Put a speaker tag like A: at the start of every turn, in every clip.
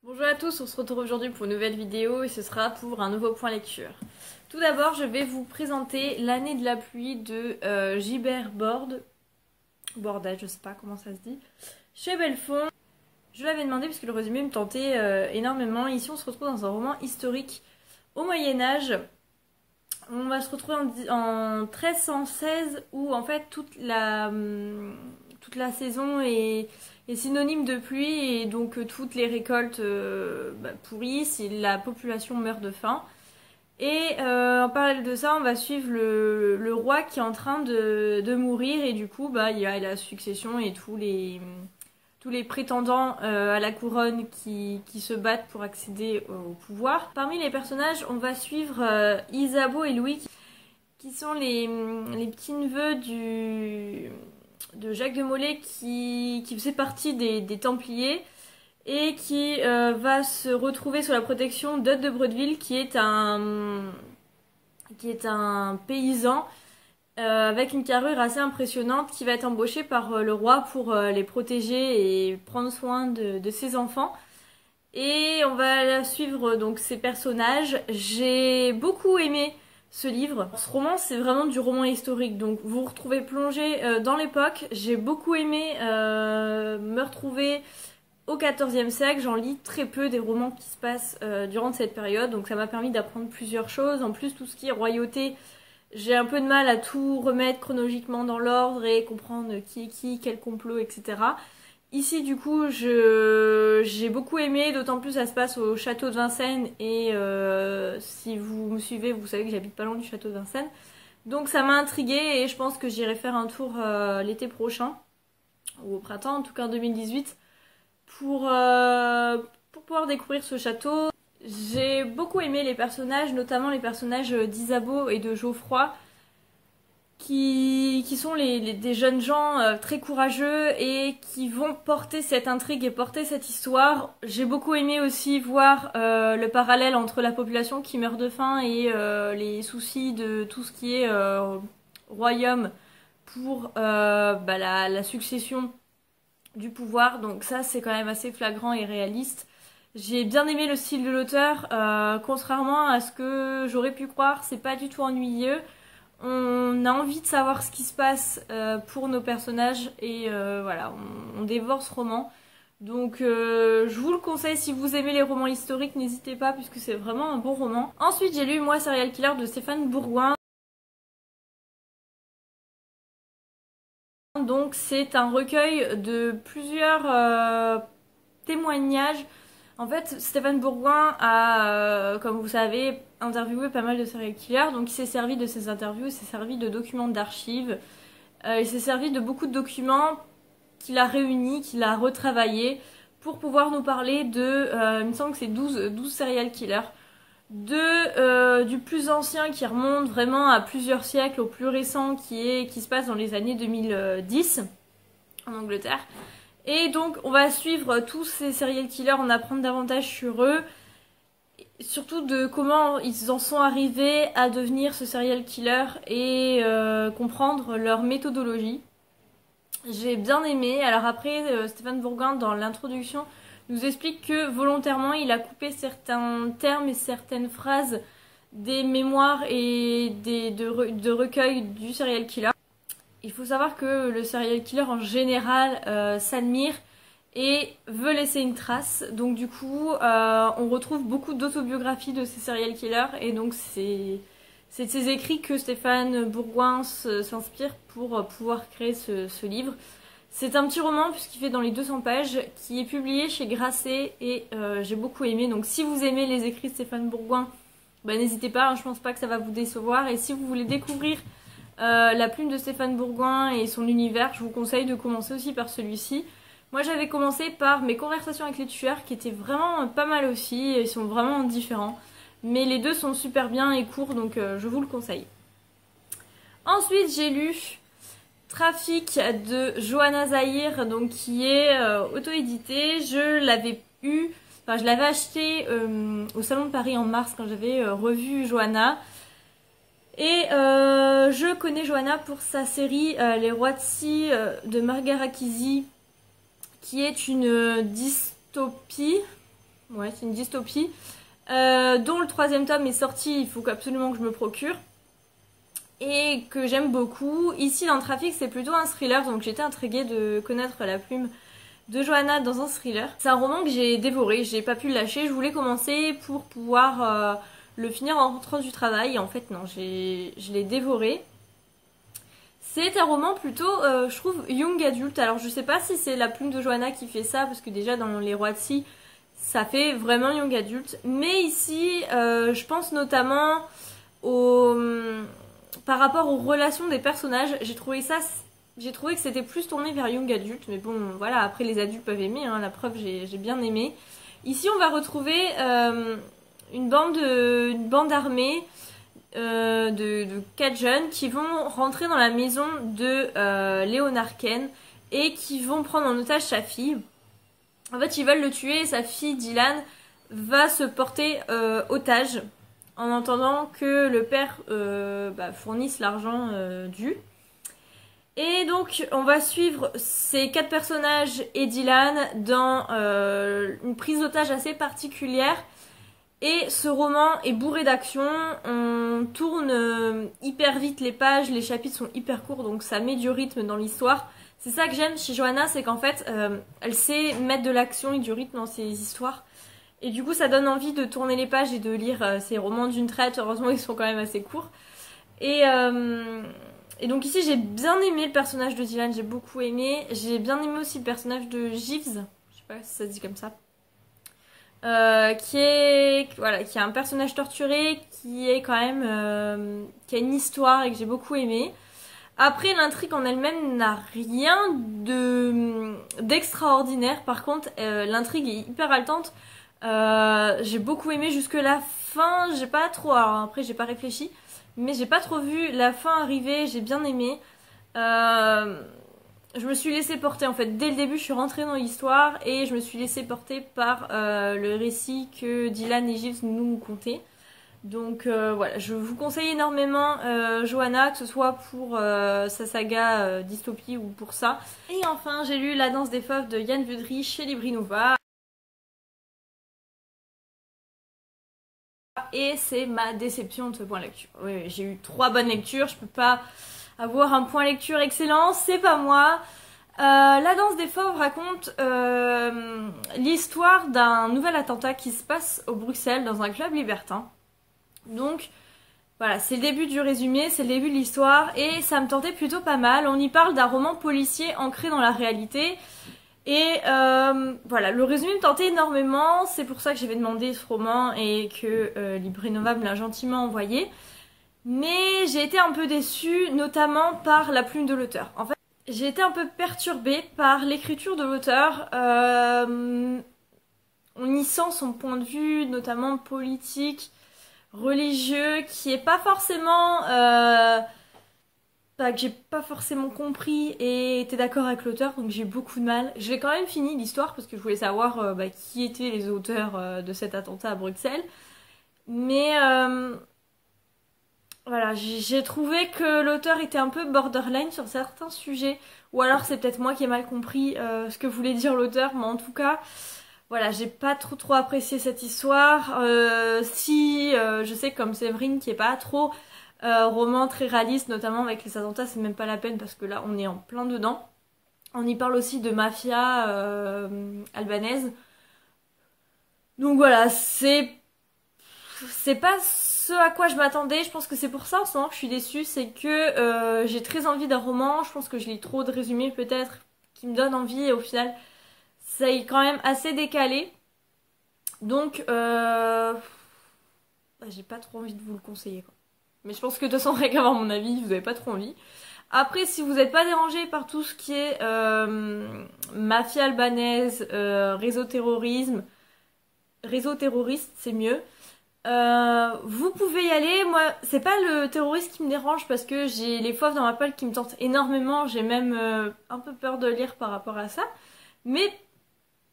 A: Bonjour à tous, on se retrouve aujourd'hui pour une nouvelle vidéo et ce sera pour un nouveau point lecture. Tout d'abord, je vais vous présenter L'année de la pluie de Gilbert Bordage, je sais pas comment ça se dit, chez Belfond. Je l'avais demandé parce que le résumé me tentait énormément. Ici, on se retrouve dans un roman historique au Moyen-Âge. On va se retrouver en 1316 où en fait toute la saison est synonyme de pluie et donc toutes les récoltes pourrissent et la population meurt de faim. Et en parallèle de ça, on va suivre le roi qui est en train de mourir et du coup il y a la succession et tous les prétendants à la couronne qui se battent pour accéder au pouvoir. Parmi les personnages, on va suivre Isabeau et Louis qui sont les petits-neveux de Jacques de Molay qui faisait partie des Templiers et qui va se retrouver sous la protection d'Eudes de Bretteville qui est un paysan avec une carrure assez impressionnante qui va être embauché par le roi pour les protéger et prendre soin de ses enfants. Et on va suivre donc ces personnages. J'ai beaucoup aimé ce livre. Ce roman, c'est vraiment du roman historique, donc vous vous retrouvez plongé dans l'époque. J'ai beaucoup aimé me retrouver au XIVe siècle. J'en lis très peu des romans qui se passent durant cette période, donc ça m'a permis d'apprendre plusieurs choses. En plus, tout ce qui est royauté, j'ai un peu de mal à tout remettre chronologiquement dans l'ordre et comprendre qui est qui, quel complot, etc. Ici, du coup, j'ai beaucoup aimé, d'autant plus ça se passe au château de Vincennes et si vous me suivez, vous savez que j'habite pas loin du château de Vincennes. Donc ça m'a intriguée et je pense que j'irai faire un tour l'été prochain, ou au printemps, en tout cas en 2018, pour pouvoir découvrir ce château. J'ai beaucoup aimé les personnages, notamment les personnages d'Isabeau et de Geoffroy, qui sont des jeunes gens très courageux et qui vont porter cette intrigue et porter cette histoire. J'ai beaucoup aimé aussi voir le parallèle entre la population qui meurt de faim et les soucis de tout ce qui est royaume pour la succession du pouvoir. Donc ça, c'est quand même assez flagrant et réaliste. J'ai bien aimé le style de l'auteur, contrairement à ce que j'aurais pu croire, c'est pas du tout ennuyeux. On a envie de savoir ce qui se passe pour nos personnages et voilà, on dévore ce roman. Donc je vous le conseille, si vous aimez les romans historiques, n'hésitez pas puisque c'est vraiment un bon roman. Ensuite j'ai lu Moi Serial Killer de Stéphane Bourgoin. Donc c'est un recueil de plusieurs témoignages. En fait, Stéphane Bourgoin a, comme vous savez, interviewé pas mal de serial killers, donc il s'est servi de ces interviews, il s'est servi de documents d'archives, il s'est servi de beaucoup de documents qu'il a réunis, qu'il a retravaillés pour pouvoir nous parler il me semble que c'est 12 serial killers, du plus ancien qui remonte vraiment à plusieurs siècles, au plus récent qui se passe dans les années 2010 en Angleterre. Et donc on va suivre tous ces serial killers, en apprendre davantage sur eux, surtout de comment ils en sont arrivés à devenir ce serial killer et comprendre leur méthodologie. J'ai bien aimé. Alors après, Stéphane Bourgoin dans l'introduction nous explique que volontairement il a coupé certains termes et certaines phrases des mémoires et de recueils du serial killer. Il faut savoir que le serial killer en général s'admire et veut laisser une trace. Donc du coup, on retrouve beaucoup d'autobiographies de ces serial killers et donc c'est de ces écrits que Stéphane Bourgoin s'inspire pour pouvoir créer ce livre. C'est un petit roman puisqu'il fait dans les 200 pages, qui est publié chez Grasset et j'ai beaucoup aimé. Donc si vous aimez les écrits de Stéphane Bourgoin, n'hésitez pas, hein, je pense pas que ça va vous décevoir. Et si vous voulez découvrir la plume de Stéphane Bourgoin et son univers, je vous conseille de commencer aussi par celui-ci. Moi j'avais commencé par Mes conversations avec les tueurs qui étaient vraiment pas mal aussi, ils sont vraiment différents. Mais les deux sont super bien et courts, donc je vous le conseille. Ensuite j'ai lu Trafic de Johanna Zahir, donc qui est auto-édité. Je l'avais acheté au Salon de Paris en mars quand j'avais revu Johanna. Et je connais Johanna pour sa série Les Rois de Scie de Margaret Akisi, qui est une dystopie Ouais, c'est une dystopie. Dont le 3e tome est sorti, il faut absolument que je me procure. Et que j'aime beaucoup. Ici, dans Trafic, c'est plutôt un thriller, donc j'étais intriguée de connaître la plume de Johanna dans un thriller. C'est un roman que j'ai dévoré, j'ai pas pu le lâcher, je voulais commencer pour pouvoir le finir en rentrant du travail, et en fait non, je l'ai dévoré. C'est un roman plutôt, je trouve, young adulte. Alors je sais pas si c'est la plume de Johanna qui fait ça, parce que déjà dans Les Rois de Scie, ça fait vraiment young adulte. Mais ici, je pense notamment par rapport aux relations des personnages, j'ai trouvé que c'était plus tourné vers young adulte, mais bon, voilà, après les adultes peuvent aimer, hein, la preuve, j'ai bien aimé. Ici, on va retrouver une bande armée de 4 jeunes qui vont rentrer dans la maison de Léonard Ken et qui vont prendre en otage sa fille. En fait, ils veulent le tuer et sa fille, Dylan, va se porter otage en entendant que le père fournisse l'argent dû. Et donc on va suivre ces 4 personnages et Dylan dans une prise d'otage assez particulière. Et ce roman est bourré d'action, on tourne hyper vite les pages, les chapitres sont hyper courts, donc ça met du rythme dans l'histoire. C'est ça que j'aime chez Johanna, c'est qu'en fait elle sait mettre de l'action et du rythme dans ses histoires. Et du coup ça donne envie de tourner les pages et de lire ces romans d'une traite. Heureusement ils sont quand même assez courts. Et donc ici j'ai bien aimé le personnage de Dylan, j'ai beaucoup aimé. J'ai bien aimé aussi le personnage de Jeeves, je sais pas si ça se dit comme ça. Qui est un personnage torturé, qui est quand même qui a une histoire et que j'ai beaucoup aimé. Après l'intrigue en elle-même n'a rien d'extraordinaire. Par contre l'intrigue est hyper haletante. J'ai beaucoup aimé jusque la fin. J'ai pas trop, alors après j'ai pas réfléchi, mais j'ai pas trop vu la fin arriver. J'ai bien aimé. Je me suis laissée porter en fait. Dès le début, je suis rentrée dans l'histoire et je me suis laissée porter par le récit que Dylan et Gibbs nous contaient. Donc voilà, je vous conseille énormément Johanna, que ce soit pour sa saga Dystopie ou pour ça. Et enfin, j'ai lu La danse des fauves de Yann Vudry chez Libri Nova. Et c'est ma déception de ce point lecture. Oui, j'ai eu 3 bonnes lectures, je peux pas avoir un point lecture excellent, c'est pas moi. La danse des fauves raconte l'histoire d'un nouvel attentat qui se passe au Bruxelles dans un club libertin. Donc voilà, c'est le début du résumé, c'est le début de l'histoire et ça me tentait plutôt pas mal. On y parle d'un roman policier ancré dans la réalité. Et voilà, le résumé me tentait énormément, c'est pour ça que j'avais demandé ce roman et que Libri Nova me l'a gentiment envoyé. Mais j'ai été un peu déçue, notamment par la plume de l'auteur. En fait, j'ai été un peu perturbée par l'écriture de l'auteur. On y sent son point de vue, notamment politique, religieux, qui est pas forcément... que j'ai pas forcément compris et été d'accord avec l'auteur, donc j'ai eu beaucoup de mal. J'ai quand même fini l'histoire parce que je voulais savoir qui étaient les auteurs de cet attentat à Bruxelles. Mais voilà, j'ai trouvé que l'auteur était un peu borderline sur certains sujets. Ou alors c'est peut-être moi qui ai mal compris ce que voulait dire l'auteur, mais en tout cas, voilà, j'ai pas trop apprécié cette histoire. Je sais que comme Séverine qui est pas trop roman très réaliste, notamment avec les attentats, c'est même pas la peine parce que là on est en plein dedans. On y parle aussi de mafia albanaise. Donc voilà, c'est pas ce à quoi je m'attendais. Je pense que c'est pour ça en ce moment que je suis déçue, c'est que j'ai très envie d'un roman. Je pense que je lis trop de résumés peut-être qui me donnent envie et au final ça est quand même assez décalé. Donc j'ai pas trop envie de vous le conseiller quoi. Mais je pense que de toute façon, rien qu'avoir mon avis, vous avez pas trop envie. Après, si vous n'êtes pas dérangé par tout ce qui est mafia albanaise, réseau terroriste, c'est mieux. Vous pouvez y aller. Moi, c'est pas le terroriste qui me dérange parce que j'ai les fauves dans ma pelle qui me tentent énormément. J'ai même un peu peur de lire par rapport à ça. Mais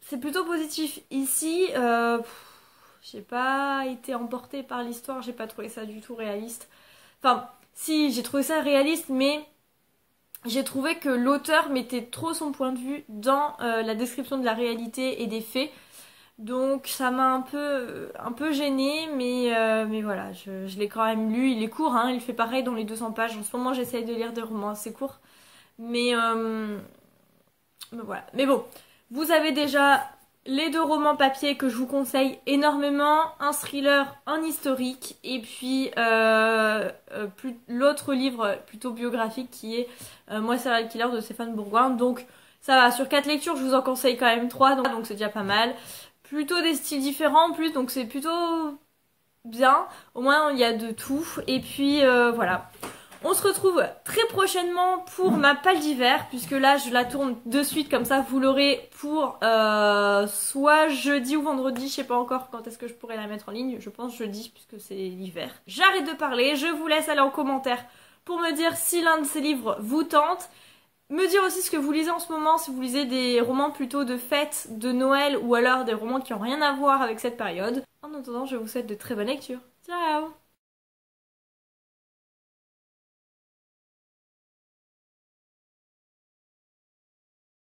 A: c'est plutôt positif. Ici, j'ai pas été emportée par l'histoire, j'ai pas trouvé ça du tout réaliste. Enfin, si, j'ai trouvé ça réaliste, mais j'ai trouvé que l'auteur mettait trop son point de vue dans la description de la réalité et des faits. Donc ça m'a un peu gênée, mais voilà, je l'ai quand même lu. Il est court, hein, il fait pareil dans les 200 pages. En ce moment, j'essaye de lire des romans assez courts. Mais voilà. Mais bon, vous avez déjà les 2 romans papier que je vous conseille énormément. Un thriller, un historique. Et puis l'autre livre plutôt biographique qui est Moi, serial killer de Stéphane Bourgoin. Donc ça va, sur 4 lectures, je vous en conseille quand même 3. Donc c'est déjà pas mal. Plutôt des styles différents en plus, donc c'est plutôt bien. Au moins il y a de tout. Et puis voilà. On se retrouve très prochainement pour ma palle d'hiver, puisque là je la tourne de suite, comme ça vous l'aurez pour soit jeudi ou vendredi, je sais pas encore quand est-ce que je pourrais la mettre en ligne, je pense jeudi puisque c'est l'hiver. J'arrête de parler, je vous laisse aller en commentaire pour me dire si l'un de ces livres vous tente. Me dire aussi ce que vous lisez en ce moment, si vous lisez des romans plutôt de fête, de Noël, ou alors des romans qui n'ont rien à voir avec cette période. En attendant, je vous souhaite de très bonnes lectures. Ciao!